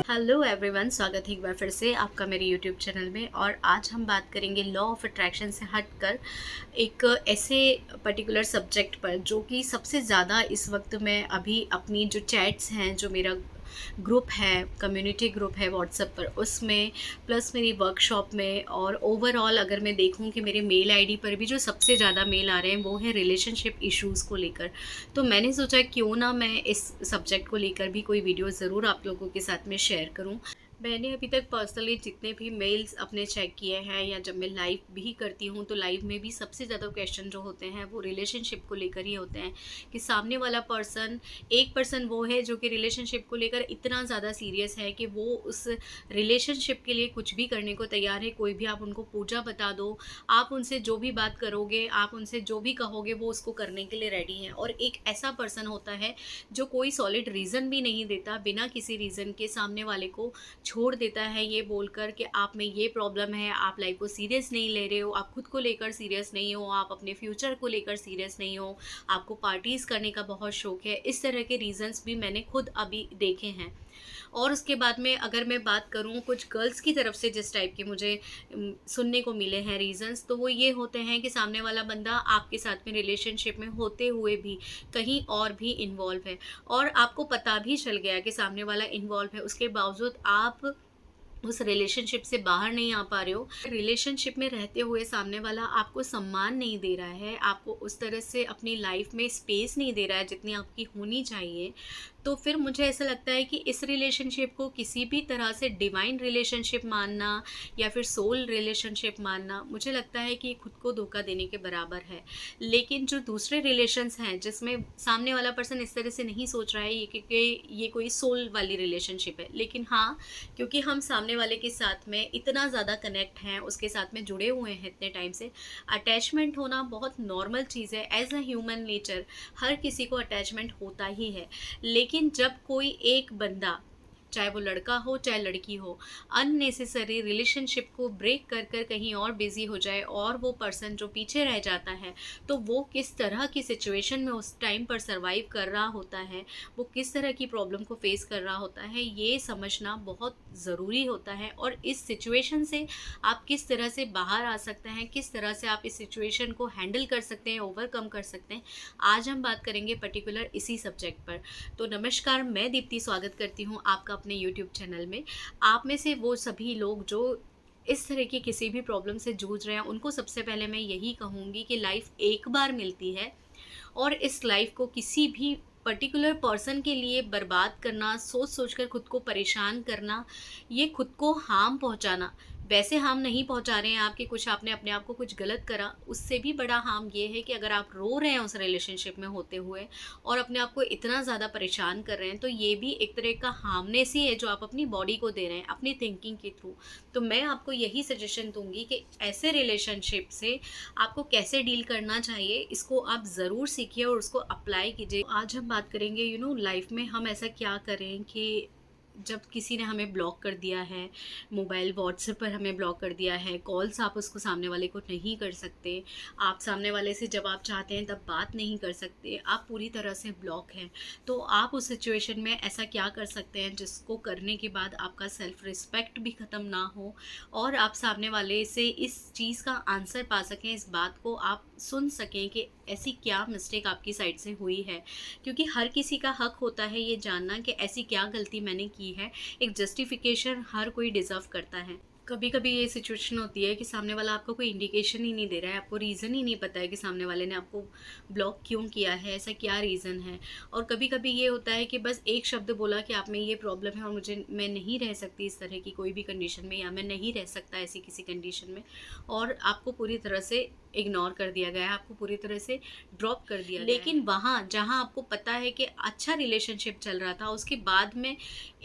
Hello everyone, स्वागत है एक बार फिर से आपका मेरे यूट्यूब चैनल में। और आज हम बात करेंगे लॉ ऑफ अट्रैक्शन से हटकर एक ऐसे पर्टिकुलर सब्जेक्ट पर जो कि सबसे ज़्यादा इस वक्त मैं अभी अपनी जो चैट्स हैं, जो मेरा ग्रुप है, कम्युनिटी ग्रुप है व्हाट्सएप पर, उसमें प्लस मेरी वर्कशॉप में और ओवरऑल अगर मैं देखूं कि मेरे मेल आईडी पर भी जो सबसे ज़्यादा मेल आ रहे हैं वो है रिलेशनशिप इश्यूज़ को लेकर। तो मैंने सोचा क्यों ना मैं इस सब्जेक्ट को लेकर भी कोई वीडियो ज़रूर आप लोगों के साथ में शेयर करूं। मैंने अभी तक पर्सनली जितने भी मेल्स अपने चेक किए हैं, या जब मैं लाइव भी करती हूँ तो लाइव में भी सबसे ज़्यादा क्वेश्चन जो होते हैं वो रिलेशनशिप को लेकर ही होते हैं कि सामने वाला पर्सन, एक पर्सन वो है जो कि रिलेशनशिप को लेकर इतना ज़्यादा सीरियस है कि वो उस रिलेशनशिप के लिए कुछ भी करने को तैयार है। कोई भी आप उनको पूजा बता दो, आप उनसे जो भी बात करोगे, आप उनसे जो भी कहोगे, वो उसको करने के लिए रेडी हैं। और एक ऐसा पर्सन होता है जो कोई सॉलिड रीज़न भी नहीं देता, बिना किसी रीज़न के सामने वाले को छोड़ देता है ये बोलकर कि आप में ये प्रॉब्लम है, आप लाइफ को सीरियस नहीं ले रहे हो, आप खुद को लेकर सीरियस नहीं हो, आप अपने फ्यूचर को लेकर सीरियस नहीं हो, आपको पार्टीज़ करने का बहुत शौक है। इस तरह के रीज़न्स भी मैंने खुद अभी देखे हैं। और उसके बाद में अगर मैं बात करूँ कुछ गर्ल्स की तरफ से जिस टाइप के मुझे सुनने को मिले हैं रीज़न्स, तो वो ये होते हैं कि सामने वाला बंदा आपके साथ में रिलेशनशिप में होते हुए भी कहीं और भी इन्वॉल्व है, और आपको पता भी चल गया कि सामने वाला इन्वॉल्व है, उसके बावजूद आप उस रिलेशनशिप से बाहर नहीं आ पा रहे हो। रिलेशनशिप में रहते हुए सामने वाला आपको सम्मान नहीं दे रहा है, आपको उस तरह से अपनी लाइफ में स्पेस नहीं दे रहा है जितनी आपकी होनी चाहिए। तो फिर मुझे ऐसा लगता है कि इस रिलेशनशिप को किसी भी तरह से डिवाइन रिलेशनशिप मानना या फिर सोल रिलेशनशिप मानना, मुझे लगता है कि खुद को धोखा देने के बराबर है। लेकिन जो दूसरे रिलेशंस हैं जिसमें सामने वाला पर्सन इस तरह से नहीं सोच रहा है ये कि ये कोई सोल वाली रिलेशनशिप है, लेकिन हाँ, क्योंकि हम सामने वाले के साथ में इतना ज़्यादा कनेक्ट हैं, उसके साथ में जुड़े हुए हैं इतने टाइम से, अटैचमेंट होना बहुत नॉर्मल चीज़ है। एज अ ह्यूमन नेचर हर किसी को अटैचमेंट होता ही है। लेकिन जब कोई एक बंदा, चाहे वो लड़का हो चाहे लड़की हो, अननेसेसरी रिलेशनशिप को ब्रेक कर कर कहीं और बिजी हो जाए और वो पर्सन जो पीछे रह जाता है, तो वो किस तरह की सिचुएशन में उस टाइम पर सरवाइव कर रहा होता है, वो किस तरह की प्रॉब्लम को फेस कर रहा होता है, ये समझना बहुत ज़रूरी होता है। और इस सिचुएशन से आप किस तरह से बाहर आ सकते हैं, किस तरह से आप इस सिचुएशन को हैंडल कर सकते हैं, ओवरकम कर सकते हैं, आज हम बात करेंगे पर्टिकुलर इसी सब्जेक्ट पर। तो नमस्कार, मैं दीप्ति स्वागत करती हूँ आपका अपने यूट्यूब चैनल में। आप में से वो सभी लोग जो इस तरह की किसी भी प्रॉब्लम से जूझ रहे हैं, उनको सबसे पहले मैं यही कहूँगी कि लाइफ एक बार मिलती है, और इस लाइफ को किसी भी पर्टिकुलर पर्सन के लिए बर्बाद करना, सोच सोच कर खुद को परेशान करना, ये खुद को हार्म पहुंचाना, वैसे हार्म नहीं पहुंचा रहे हैं आपके, कुछ आपने अपने आप को कुछ गलत करा, उससे भी बड़ा हार्म ये है कि अगर आप रो रहे हैं उस रिलेशनशिप में होते हुए और अपने आप को इतना ज़्यादा परेशान कर रहे हैं, तो ये भी एक तरह का हार्मनेस ही है जो आप अपनी बॉडी को दे रहे हैं अपनी थिंकिंग के थ्रू। तो मैं आपको यही सजेशन दूंगी कि ऐसे रिलेशनशिप से आपको कैसे डील करना चाहिए, इसको आप ज़रूर सीखिए और उसको अप्लाई कीजिए। आज हम बात करेंगे लाइफ में हम ऐसा क्या करें कि जब किसी ने हमें ब्लॉक कर दिया है, मोबाइल व्हाट्सएप पर हमें ब्लॉक कर दिया है, कॉल्स आप उसको सामने वाले को नहीं कर सकते, आप सामने वाले से जब आप चाहते हैं तब बात नहीं कर सकते, आप पूरी तरह से ब्लॉक हैं, तो आप उस सिचुएशन में ऐसा क्या कर सकते हैं जिसको करने के बाद आपका सेल्फ रिस्पेक्ट भी ख़त्म ना हो और आप सामने वाले से इस चीज़ का आंसर पा सकें, इस बात को आप सुन सकें कि ऐसी क्या मिस्टेक आपकी साइड से हुई है। क्योंकि हर किसी का हक होता है ये जानना कि ऐसी क्या गलती मैंने की है। एक जस्टिफिकेशन हर कोई डिज़र्व करता है। कभी कभी ये सिचुएशन होती है कि सामने वाला आपको कोई इंडिकेशन ही नहीं दे रहा है, आपको रीज़न ही नहीं पता है कि सामने वाले ने आपको ब्लॉक क्यों किया है, ऐसा क्या रीज़न है। और कभी कभी ये होता है कि बस एक शब्द बोला कि आप में ये प्रॉब्लम है और मैं नहीं रह सकती इस तरह की कोई भी कंडीशन में, या मैं नहीं रह सकता ऐसी किसी कंडीशन में, और आपको पूरी तरह से इग्नोर कर दिया गया है, आपको पूरी तरह से ड्रॉप कर दिया गया है। लेकिन वहाँ जहाँ आपको पता है कि अच्छा रिलेशनशिप चल रहा था, उसके बाद में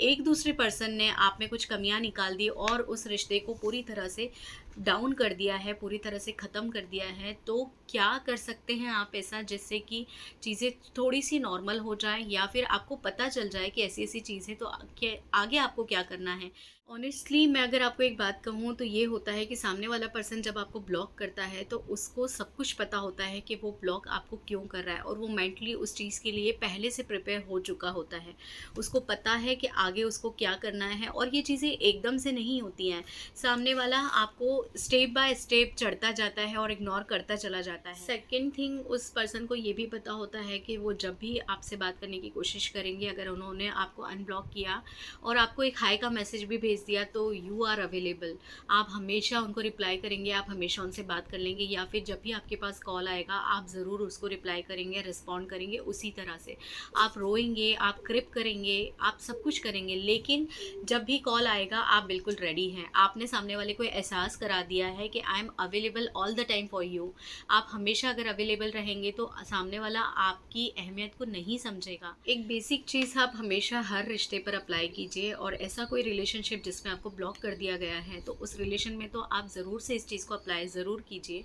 एक दूसरे पर्सन ने आप में कुछ कमियां निकाल दी और उस रिश्ते को पूरी तरह से डाउन कर दिया है, पूरी तरह से ख़त्म कर दिया है, तो क्या कर सकते हैं आप ऐसा जिससे कि चीज़ें थोड़ी-सी नॉर्मल हो जाएँ, या फिर आपको पता चल जाए कि ऐसी-ऐसी चीज़ें तो के आगे आपको क्या करना है? ऑनेस्टली मैं अगर आपको एक बात कहूँ तो ये होता है कि सामने वाला पर्सन जब आपको ब्लॉक करता है तो उसको सब कुछ पता होता है कि वो ब्लॉक आपको क्यों कर रहा है, और वो मेंटली उस चीज़ के लिए पहले से प्रिपेयर हो चुका होता है। उसको पता है कि आगे उसको क्या करना है, और ये चीज़ें एकदम से नहीं होती हैं। सामने वाला आपको स्टेप बाय स्टेप चढ़ता जाता है और इग्नोर करता चला जाता है। सेकंड थिंग, उस पर्सन को ये भी पता होता है कि वो जब भी आपसे बात करने की कोशिश करेंगे, अगर उन्होंने आपको अनब्लॉक किया और आपको एक हाय का मैसेज भी भेज दिया, तो यू आर अवेलेबल, आप हमेशा उनको रिप्लाई करेंगे, आप हमेशा उनसे बात कर लेंगे, या फिर जब भी आपके पास कॉल आएगा आप ज़रूर उसको रिप्लाई करेंगे, रिस्पॉन्ड करेंगे उसी तरह से। आप रोएंगे, आप क्रिप करेंगे, आप सब कुछ करेंगे, लेकिन जब भी कॉल आएगा आप बिल्कुल रेडी हैं। आपने सामने वाले को एहसास करा दिया है कि I am available all the time for you. आप हमेशा अगर अवेलेबल रहेंगे तो सामने वाला आपकी अहमियत को नहीं समझेगा। एक बेसिक चीज़ आप हमेशा हर रिश्ते पर अप्लाई कीजिए, और ऐसा कोई रिलेशनशिप जिसमें आपको ब्लॉक कर दिया गया है तो उस रिलेशन में तो आप ज़रूर से इस चीज़ को अप्लाई ज़रूर कीजिए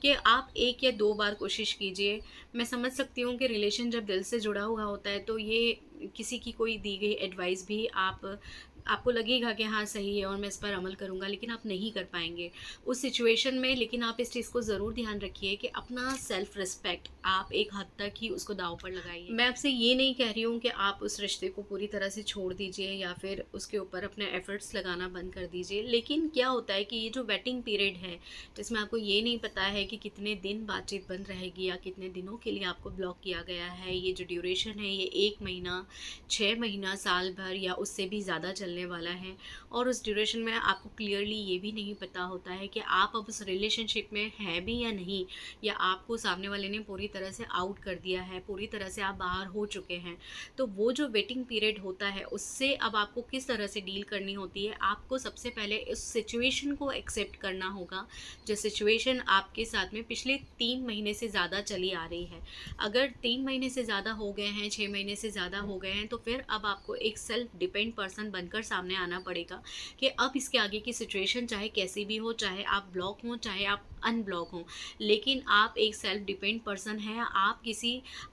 कि आप 1 या 2 बार कोशिश कीजिए। मैं समझ सकती हूँ कि रिलेशन जब दिल से जुड़ा हुआ होता है तो ये किसी की कोई दी गई एडवाइस भी आपको लगेगा कि हाँ सही है और मैं इस पर अमल करूँगा, लेकिन आप नहीं कर पाएँगे उस सिचुएशन में। लेकिन आप इस चीज़ को ज़रूर ध्यान रखिए कि अपना सेल्फ़ रिस्पेक्ट आप एक हद तक ही उसको दाँव पर लगाइए। मैं आपसे ये नहीं कह रही हूँ कि आप उस रिश्ते को पूरी तरह से छोड़ दीजिए या फिर उसके ऊपर अपने एफ़र्ट्स लगाना बंद कर दीजिए, लेकिन क्या होता है कि ये जो वेटिंग पीरियड है, जिसमें आपको ये नहीं पता है कि कितने दिन बातचीत बंद रहेगी या कितने दिनों के लिए आपको ब्लॉक किया गया है, ये जो ड्यूरेशन है ये 1 महीना, 6 महीना, साल भर या उससे भी ज़्यादा चलने वाला है। और उस ड्यूरेशन में आपको क्लियरली ये भी नहीं पता होता है कि आप अब उस रिलेशनशिप में हैं भी या नहीं, या आपको सामने वाले ने पूरी तरह से आउट कर दिया है, पूरी तरह से आप बाहर हो चुके हैं। तो वो जो वेटिंग पीरियड होता है उससे अब आपको किस तरह से डील करनी होती है, आपको सबसे पहले इस सिचुएशन को एक्सेप्ट करना होगा जो सिचुएशन आपके साथ में पिछले 3 महीने से ज़्यादा चली आ रही है। अगर 3 महीने से ज़्यादा हो गए हैं, 6 महीने से ज़्यादा हो गए हैं, तो फिर अब आपको एक सेल्फ डिपेंड पर्सन बनकर सामने आना पड़ेगा कि अब इसके आगे की सिचुएशन चाहे कैसी भी हो, चाहे आप ब्लॉक हों, चाहे आप अनब्लॉक हों, लेकिन आप एक सेल्फ डिपेंड पर्सन हैं। आप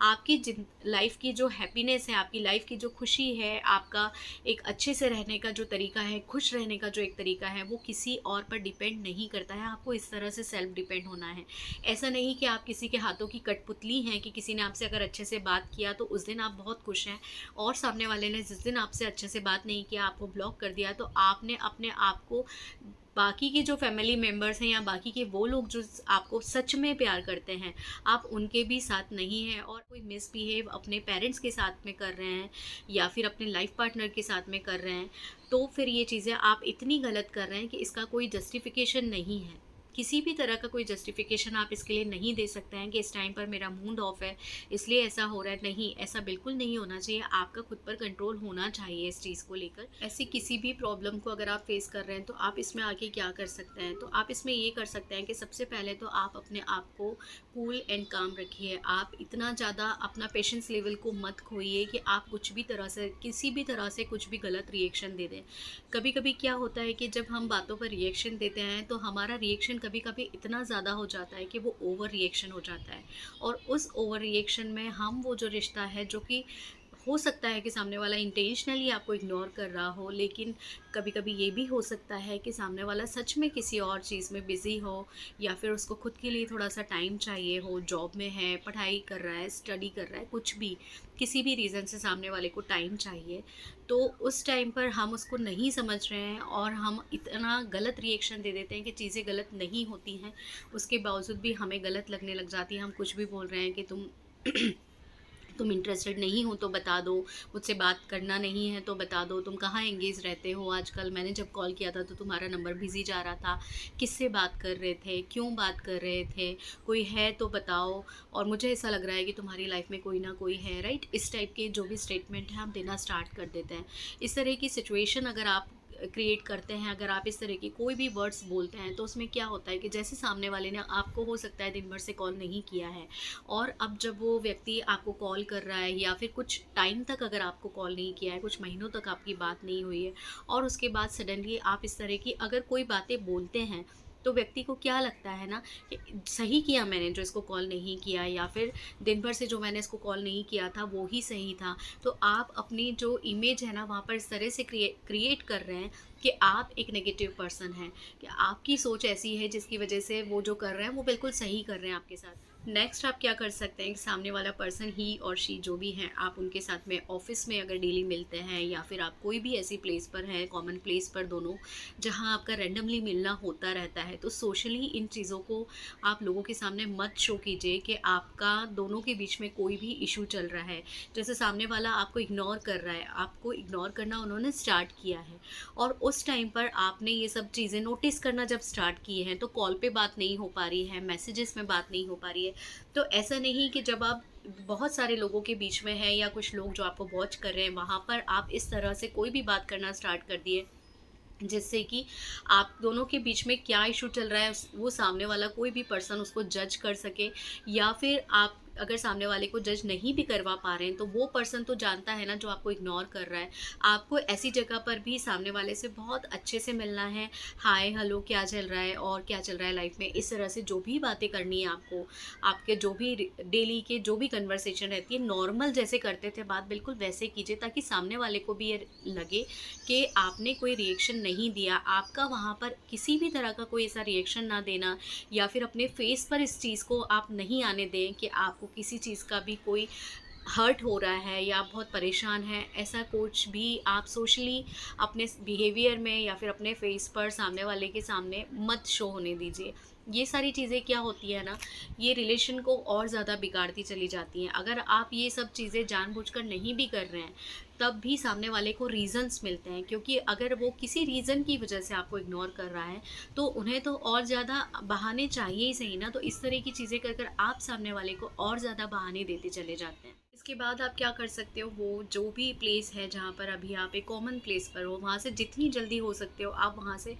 आपकी लाइफ की जो हैप्पीनेस है, आपकी लाइफ की जो खुशी है, आपका एक अच्छे से रहने का जो तरीका है, खुश रहने का जो एक तरीका है, वो किसी और पर डिपेंड नहीं करता है। आपको इस तरह से सेल्फ डिपेंड होना है। ऐसा नहीं कि आप किसी के हाथों की कठपुतली हैं कि किसी ने आपसे अगर अच्छे से बात किया तो उस दिन आप बहुत खुश हैं, और सामने वाले ने जिस दिन आपसे अच्छे से बात नहीं किया, आपको ब्लॉक कर दिया, तो आपने अपने आप को बाकी के जो फैमिली मेम्बर्स हैं या बाकी के वो लोग जो आपको सच में प्यार करते हैं, आप उनके भी साथ नहीं हैं और कोई मिसबिहेव अपने पेरेंट्स के साथ में कर रहे हैं या फिर अपने लाइफ पार्टनर के साथ में कर रहे हैं, तो फिर ये चीज़ें आप इतनी गलत कर रहे हैं कि इसका कोई जस्टिफिकेशन नहीं है। किसी भी तरह का कोई जस्टिफिकेशन आप इसके लिए नहीं दे सकते हैं कि इस टाइम पर मेरा मूड ऑफ है इसलिए ऐसा हो रहा है। नहीं, ऐसा बिल्कुल नहीं होना चाहिए। आपका खुद पर कंट्रोल होना चाहिए इस चीज़ को लेकर। ऐसी किसी भी प्रॉब्लम को अगर आप फेस कर रहे हैं तो आप इसमें आके क्या कर सकते हैं, तो आप इसमें ये कर सकते हैं कि सबसे पहले तो आप अपने आप को कूल एंड काम रखिए। आप इतना ज़्यादा अपना पेशेंस लेवल को मत खोइए कि आप कुछ भी तरह से किसी भी तरह से कुछ भी गलत रिएक्शन दे दें। कभी कभी क्या होता है कि जब हम बातों पर रिएक्शन देते हैं तो हमारा रिएक्शन कभी कभी इतना ज़्यादा हो जाता है कि वो ओवर रिएक्शन हो जाता है, और उस ओवर रिएक्शन में हम वो जो रिश्ता है, जो कि हो सकता है कि सामने वाला इंटेंशनली आपको इग्नोर कर रहा हो, लेकिन कभी कभी ये भी हो सकता है कि सामने वाला सच में किसी और चीज़ में बिज़ी हो, या फिर उसको खुद के लिए थोड़ा सा टाइम चाहिए हो, जॉब में है, पढ़ाई कर रहा है, स्टडी कर रहा है, कुछ भी किसी भी रीज़न से सामने वाले को टाइम चाहिए, तो उस टाइम पर हम उसको नहीं समझ रहे हैं और हम इतना गलत रिएक्शन दे देते हैं कि चीज़ें गलत नहीं होती हैं, उसके बावजूद भी हमें गलत लगने लग जाती है। हम कुछ भी बोल रहे हैं कि तुम इंटरेस्टेड नहीं हो तो बता दो, मुझसे बात करना नहीं है तो बता दो, तुम कहाँ एंगेज रहते हो आजकल, मैंने जब कॉल किया था तो तुम्हारा नंबर बिज़ी जा रहा था, किससे बात कर रहे थे, क्यों बात कर रहे थे, कोई है तो बताओ, और मुझे ऐसा लग रहा है कि तुम्हारी लाइफ में कोई ना कोई है, राइट। इस टाइप के जो भी स्टेटमेंट हैं हम देना स्टार्ट कर देते हैं। इस तरह की सिचुएशन अगर आप क्रिएट करते हैं, अगर आप इस तरह की कोई भी वर्ड्स बोलते हैं, तो उसमें क्या होता है कि जैसे सामने वाले ने आपको हो सकता है दिन भर से कॉल नहीं किया है, और अब जब वो व्यक्ति आपको कॉल कर रहा है या फिर कुछ टाइम तक अगर आपको कॉल नहीं किया है, कुछ महीनों तक आपकी बात नहीं हुई है, और उसके बाद सडनली आप इस तरह की अगर कोई बातें बोलते हैं तो व्यक्ति को क्या लगता है ना कि सही किया मैंने जो इसको कॉल नहीं किया, या फिर दिन भर से जो मैंने इसको कॉल नहीं किया था वो ही सही था। तो आप अपनी जो इमेज है ना वहाँ पर इस तरह से क्रिएट कर रहे हैं कि आप एक नेगेटिव पर्सन हैं, कि आपकी सोच ऐसी है जिसकी वजह से वो जो कर रहे हैं वो बिल्कुल सही कर रहे हैं आपके साथ। नेक्स्ट आप क्या कर सकते हैं कि सामने वाला पर्सन ही और शी जो भी हैं, आप उनके साथ में ऑफिस में अगर डेली मिलते हैं, या फिर आप कोई भी ऐसी प्लेस पर हैं, कॉमन प्लेस पर दोनों, जहां आपका रैंडमली मिलना होता रहता है, तो सोशली इन चीज़ों को आप लोगों के सामने मत शो कीजिए कि आपका दोनों के बीच में कोई भी इशू चल रहा है। जैसे सामने वाला आपको इग्नोर कर रहा है, आपको इग्नोर करना उन्होंने स्टार्ट किया है, और उस टाइम पर आपने ये सब चीज़ें नोटिस करना जब स्टार्ट किए हैं, तो कॉल पे बात नहीं हो पा रही है, मैसेजेस में बात नहीं हो पा रही है। तो ऐसा नहीं कि जब आप बहुत सारे लोगों के बीच में हैं, या कुछ लोग जो आपको वॉच कर रहे हैं, वहाँ पर आप इस तरह से कोई भी बात करना स्टार्ट कर दिए जिससे कि आप दोनों के बीच में क्या इशू चल रहा है वो सामने वाला कोई भी पर्सन उसको जज कर सके, या फिर आप अगर सामने वाले को जज नहीं भी करवा पा रहे हैं तो वो पर्सन तो जानता है ना जो आपको इग्नोर कर रहा है। आपको ऐसी जगह पर भी सामने वाले से बहुत अच्छे से मिलना है, हाय हेलो क्या चल रहा है और क्या चल रहा है लाइफ में, इस तरह से जो भी बातें करनी है आपको, आपके जो भी डेली के जो भी कन्वर्सेशन रहती है, नॉर्मल जैसे करते थे बात बिल्कुल वैसे कीजिए, ताकि सामने वाले को भी ये लगे कि आपने कोई रिएक्शन नहीं दिया, आपका वहाँ पर किसी भी तरह का कोई ऐसा रिएक्शन ना देना, या फिर अपने फेस पर इस चीज़ को आप नहीं आने दें कि आपको किसी चीज़ का भी कोई हर्ट हो रहा है या आप बहुत परेशान हैं। ऐसा कुछ भी आप सोशली अपने बिहेवियर में या फिर अपने फेस पर सामने वाले के सामने मत शो होने दीजिए। ये सारी चीज़ें क्या होती है ना, ये रिलेशन को और ज़्यादा बिगाड़ती चली जाती हैं। अगर आप ये सब चीज़ें जानबूझकर नहीं भी कर रहे हैं, तब भी सामने वाले को रीज़न्स मिलते हैं, क्योंकि अगर वो किसी रीज़न की वजह से आपको इग्नोर कर रहा है तो उन्हें तो और ज़्यादा बहाने चाहिए ही सही ना। तो इस तरह की चीज़ें कर आप सामने वाले को और ज़्यादा बहाने देते चले जाते हैं। इसके बाद आप क्या कर सकते हो, वो जो भी प्लेस है जहाँ पर अभी आप एक कॉमन प्लेस पर हो, वहाँ से जितनी जल्दी हो सकते हो आप वहाँ से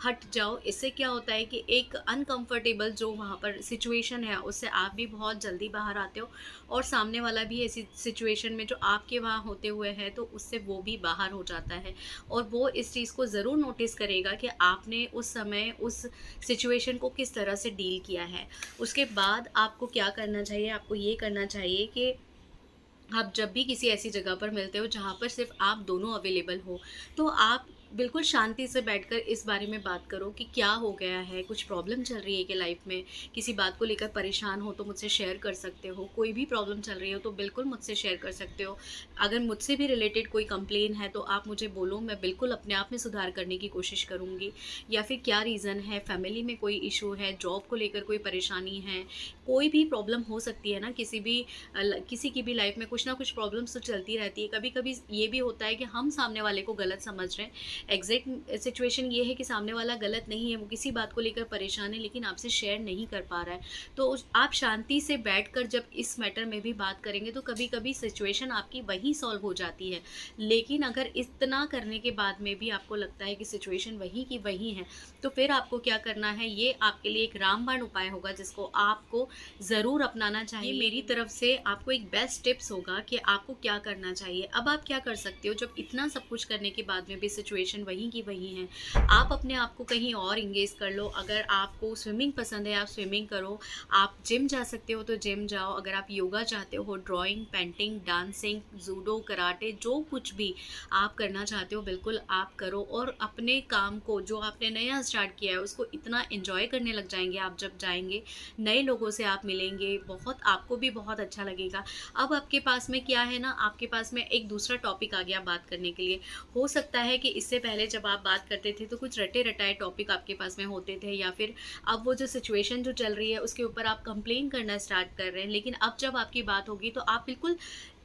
हट जाओ। इससे क्या होता है कि एक अनकंफर्टेबल जो वहाँ पर सिचुएशन है उससे आप भी बहुत जल्दी बाहर आते हो, और सामने वाला भी ऐसी सिचुएशन में जो आपके वहाँ होते हुए है तो उससे वो भी बाहर हो जाता है, और वो इस चीज़ को ज़रूर नोटिस करेगा कि आपने उस समय उस सिचुएशन को किस तरह से डील किया है। उसके बाद आपको क्या करना चाहिए, आपको ये करना चाहिए कि आप जब भी किसी ऐसी जगह पर मिलते हो जहाँ पर सिर्फ आप दोनों अवेलेबल हो, तो आप बिल्कुल शांति से बैठकर इस बारे में बात करो कि क्या हो गया है, कुछ प्रॉब्लम चल रही है कि लाइफ में, किसी बात को लेकर परेशान हो तो मुझसे शेयर कर सकते हो, कोई भी प्रॉब्लम चल रही हो तो बिल्कुल मुझसे शेयर कर सकते हो। अगर मुझसे भी रिलेटेड कोई कंप्लेन है तो आप मुझे बोलो, मैं बिल्कुल अपने आप में सुधार करने की कोशिश करूँगी। या फिर क्या रीज़न है, फैमिली में कोई इशू है, जॉब को लेकर कोई परेशानी है, कोई भी प्रॉब्लम हो सकती है ना, किसी की भी लाइफ में कुछ ना कुछ प्रॉब्लम्स तो चलती रहती है। कभी कभी ये भी होता है कि हम सामने वाले को गलत समझ रहे हैं। एग्जैक्ट सिचुएशन ये है कि सामने वाला गलत नहीं है, वो किसी बात को लेकर परेशान है लेकिन आपसे शेयर नहीं कर पा रहा है। तो आप शांति से बैठकर जब इस मैटर में भी बात करेंगे तो कभी कभी सिचुएशन आपकी वहीं सॉल्व हो जाती है। लेकिन अगर इतना करने के बाद में भी आपको लगता है कि सिचुएशन वहीं की वहीं है, तो फिर आपको क्या करना है, ये आपके लिए एक रामबाण उपाय होगा जिसको आपको ज़रूर अपनाना चाहिए। मेरी तरफ से आपको एक बेस्ट टिप्स होगा कि आपको क्या करना चाहिए। अब आप क्या कर सकते हो, जब इतना सब कुछ करने के बाद में भी सिचुएशन वहीं की वहीं है, आप अपने आप को कहीं और इंगेज कर लो। अगर आपको स्विमिंग पसंद है आप स्विमिंग करो, आप जिम जा सकते हो तो जिम जाओ, अगर आप योगा चाहते हो, drawing, painting, dancing, judo, karate, जो कुछ भी आप करना चाहते हो बिल्कुल आप करो, और अपने काम को जो आपने नया स्टार्ट किया है उसको इतना एंजॉय करने लग जाएंगे आप जब जाएंगे, नए लोगों से आप मिलेंगे, बहुत आपको भी बहुत अच्छा लगेगा। अब आपके पास में क्या है ना, आपके पास में एक दूसरा टॉपिक आ गया बात करने के लिए। हो सकता है कि इससे पहले जब आप बात करते थे तो कुछ रटे रटाए टॉपिक आपके पास में होते थे, या फिर अब वो जो सिचुएशन जो चल रही है उसके ऊपर आप कंप्लेन करना स्टार्ट कर रहे हैं। लेकिन अब जब आपकी बात होगी तो आप बिल्कुल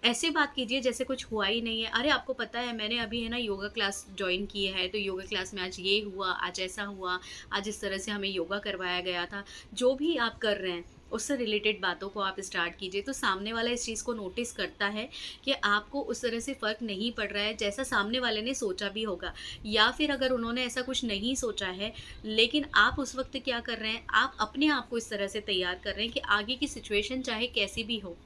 ऐसे बात कीजिए जैसे कुछ हुआ ही नहीं है। अरे आपको पता है मैंने अभी है ना योगा क्लास ज्वाइन की है, तो योगा क्लास में आज ये हुआ, आज ऐसा हुआ, आज इस तरह से हमें योगा करवाया गया था। जो भी आप कर रहे हैं उससे रिलेटेड बातों को आप स्टार्ट कीजिए, तो सामने वाला इस चीज़ को नोटिस करता है कि आपको उस तरह से फ़र्क नहीं पड़ रहा है जैसा सामने वाले ने सोचा भी होगा। या फिर अगर उन्होंने ऐसा कुछ नहीं सोचा है लेकिन आप उस वक्त क्या कर रहे हैं, आप अपने आप को इस तरह से तैयार कर रहे हैं कि आगे की सिचुएशन चाहे कैसी भी हो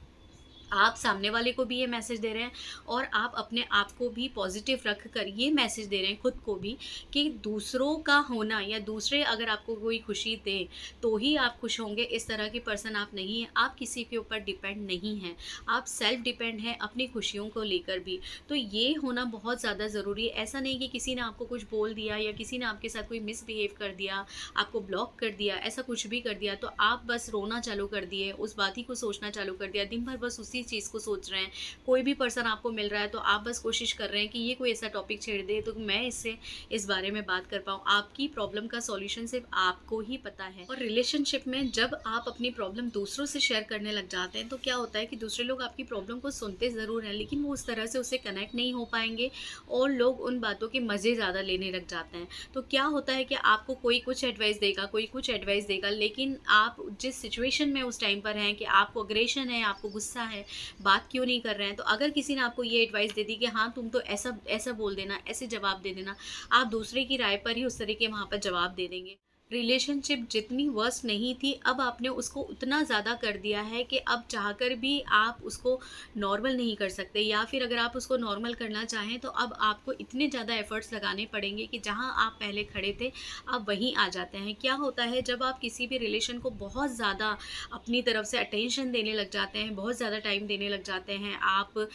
आप सामने वाले को भी ये मैसेज दे रहे हैं और आप अपने आप को भी पॉजिटिव रख कर ये मैसेज दे रहे हैं खुद को भी कि दूसरों का होना या दूसरे अगर आपको कोई खुशी दे तो ही आप खुश होंगे। इस तरह की पर्सन आप नहीं हैं, आप किसी के ऊपर डिपेंड नहीं हैं, आप सेल्फ डिपेंड हैं अपनी खुशियों को लेकर भी। तो ये होना बहुत ज़्यादा ज़रूरी है। ऐसा नहीं कि किसी ने आपको कुछ बोल दिया या किसी ने आपके साथ कोई मिसबिहेव कर दिया, आपको ब्लॉक कर दिया, ऐसा कुछ भी कर दिया तो आप बस रोना चालू कर दिए, उस बात ही को सोचना चालू कर दिया, दिन भर बस उसी चीज़ को सोच रहे हैं। कोई भी पर्सन आपको मिल रहा है तो आप बस कोशिश कर रहे हैं कि ये कोई ऐसा टॉपिक छेड़ दे तो मैं इससे इस बारे में बात कर पाऊँ। आपकी प्रॉब्लम का सॉल्यूशन सिर्फ आपको ही पता है। और रिलेशनशिप में जब आप अपनी प्रॉब्लम दूसरों से शेयर करने लग जाते हैं तो क्या होता है कि दूसरे लोग आपकी प्रॉब्लम को सुनते ज़रूर हैं लेकिन वो उस तरह से उससे कनेक्ट नहीं हो पाएंगे और लोग उन बातों के मज़े ज़्यादा लेने लग जाते हैं। तो क्या होता है कि आपको कोई कुछ एडवाइस देगा, कोई कुछ एडवाइस देगा, लेकिन आप जिस सिचुएशन में उस टाइम पर हैं कि आपको अग्रेशन है, आपको गुस्सा है, बात क्यों नहीं कर रहे हैं। तो अगर किसी ने आपको ये एडवाइस दे दी कि हाँ तुम तो ऐसा ऐसा बोल देना, ऐसे जवाब दे देना, आप दूसरे की राय पर ही उस तरीके वहाँ पर जवाब दे देंगे। रिलेशनशिप जितनी वर्स्ट नहीं थी अब आपने उसको उतना ज़्यादा कर दिया है कि अब चाहकर भी आप उसको नॉर्मल नहीं कर सकते, या फिर अगर आप उसको नॉर्मल करना चाहें तो अब आपको इतने ज़्यादा एफ़र्ट्स लगाने पड़ेंगे कि जहां आप पहले खड़े थे आप वहीं आ जाते हैं। क्या होता है जब आप किसी भी रिलेशन को बहुत ज़्यादा अपनी तरफ से अटेंशन देने लग जाते हैं, बहुत ज़्यादा टाइम देने लग जाते हैं, आप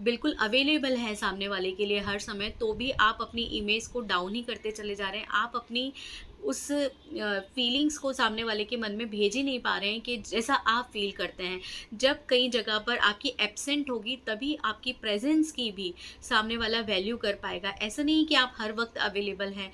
बिल्कुल अवेलेबल है सामने वाले के लिए हर समय, तो भी आप अपनी इमेज को डाउन ही करते चले जा रहे हैं। आप अपनी उस फीलिंग्स को सामने वाले के मन में भेज ही नहीं पा रहे हैं कि जैसा आप फील करते हैं। जब कई जगह पर आपकी एब्सेंट होगी तभी आपकी प्रेजेंस की भी सामने वाला वैल्यू कर पाएगा। ऐसा नहीं कि आप हर वक्त अवेलेबल हैं।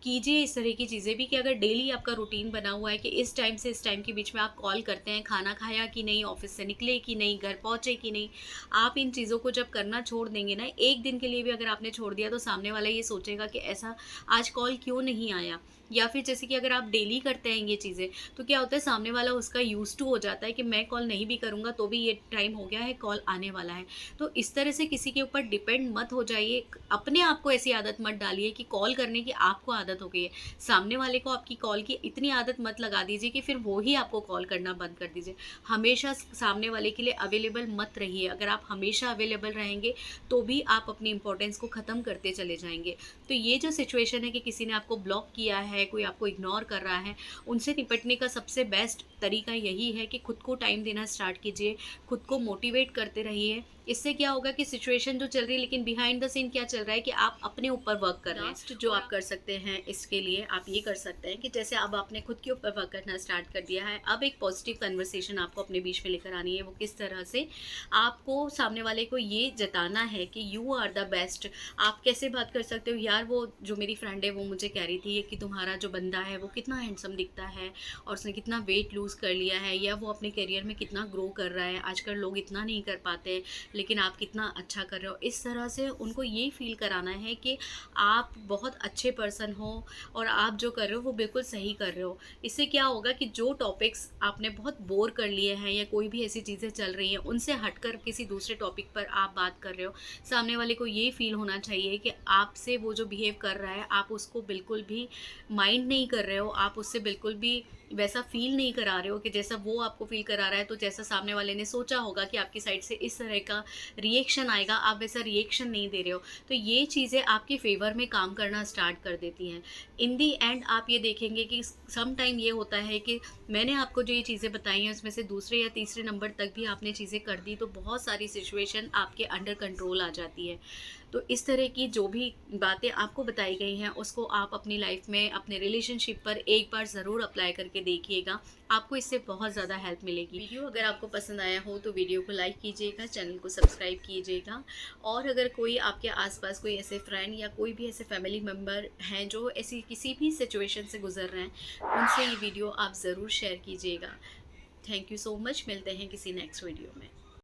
कीजिए इस तरह की चीज़ें भी कि अगर डेली आपका रूटीन बना हुआ है कि इस टाइम से इस टाइम के बीच में आप कॉल करते हैं, खाना खाया कि नहीं, ऑफिस से निकले कि नहीं, घर पहुँचे कि नहीं, आप इन चीज़ों को जब करना छोड़ देंगे ना, एक दिन के लिए भी अगर आपने छोड़ दिया तो सामने वाला ये सोचेगा कि ऐसा आज कॉल क्यों नहीं आया। या फिर जैसे कि अगर आप डेली करते हैं ये चीज़ें तो क्या होता है सामने वाला उसका यूज टू हो जाता है कि मैं कॉल नहीं भी करूँगा तो भी ये टाइम हो गया है, कॉल आने वाला है। तो इस तरह से किसी के ऊपर डिपेंड मत हो जाइए, अपने आप को ऐसी आदत मत डालिए कि कॉल करने की आपको आदत हो गई है, सामने वाले को आपकी कॉल की इतनी आदत मत लगा दीजिए कि फिर वो ही आपको कॉल करना बंद कर दीजिए। हमेशा सामने वाले के लिए अवेलेबल मत रहिए। अगर आप हमेशा अवेलेबल रहेंगे तो भी आप अपनी इंपॉर्टेंस को ख़त्म करते चले जाएंगे। तो ये जो सिचुएशन है कि किसी ने आपको ब्लॉक किया है, कोई आपको इग्नोर कर रहा है, उनसे निपटने का सबसे बेस्ट तरीका यही है कि खुद को टाइम देना स्टार्ट कीजिए, खुद को मोटिवेट करते रहिए। इससे क्या होगा कि सिचुएशन जो चल रही है लेकिन बिहाइंड द सीन क्या चल रहा है कि आप अपने ऊपर वर्क कर रहे हैं। लास्ट जो आप कर सकते हैं इसके लिए आप ये कर सकते हैं कि जैसे अब आपने खुद के ऊपर वर्क करना स्टार्ट कर दिया है, अब एक पॉजिटिव कन्वर्सेशन आपको अपने बीच में लेकर आनी है। वो किस तरह से आपको सामने वाले को ये जताना है कि यू आर द बेस्ट। आप कैसे बात कर सकते हो, यार वो जो मेरी फ्रेंड है वो मुझे कह रही थी कि तुम्हारा जो बंदा है वो कितना हैंडसम दिखता है और उसने कितना वेट लूज़ कर लिया है, या वो अपने करियर में कितना ग्रो कर रहा है, आजकल लोग इतना नहीं कर पाते लेकिन आप कितना अच्छा कर रहे हो। इस तरह से उनको ये फील कराना है कि आप बहुत अच्छे पर्सन हो और आप जो कर रहे हो वो बिल्कुल सही कर रहे हो। इससे क्या होगा कि जो टॉपिक्स आपने बहुत बोर कर लिए हैं या कोई भी ऐसी चीज़ें चल रही हैं उनसे हटकर किसी दूसरे टॉपिक पर आप बात कर रहे हो, सामने वाले को ये फील होना चाहिए कि आपसे वो जो बिहेव कर रहा है आप उसको बिल्कुल भी माइंड नहीं कर रहे हो, आप उससे बिल्कुल भी वैसा फील नहीं करा रहे हो कि जैसा वो आपको फील करा रहा है। तो जैसा सामने वाले ने सोचा होगा कि आपकी साइड से इस तरह का रिएक्शन आएगा, आप वैसा रिएक्शन नहीं दे रहे हो। तो ये चीज़ें आपके फेवर में काम करना स्टार्ट कर देती हैं। इन दी एंड आप ये देखेंगे कि सम टाइम ये होता है कि मैंने आपको जो ये चीज़ें बताई हैं उसमें से दूसरे या तीसरे नंबर तक भी आपने चीज़ें कर दी तो बहुत सारी सिचुएशन आपके अंडर कंट्रोल आ जाती है। तो इस तरह की जो भी बातें आपको बताई गई हैं उसको आप अपनी लाइफ में अपने रिलेशनशिप पर एक बार ज़रूर अप्लाई करके देखिएगा, आपको इससे बहुत ज़्यादा हेल्प मिलेगी। वीडियो अगर आपको पसंद आया हो तो वीडियो को लाइक कीजिएगा, चैनल को सब्सक्राइब कीजिएगा। और अगर कोई आपके आसपास कोई ऐसे फ्रेंड या कोई भी ऐसे फैमिली मेम्बर हैं जो ऐसी किसी भी सिचुएशन से गुजर रहे हैं उनसे ये वीडियो आप ज़रूर शेयर कीजिएगा। थैंक यू सो मच, मिलते हैं किसी नेक्स्ट वीडियो में।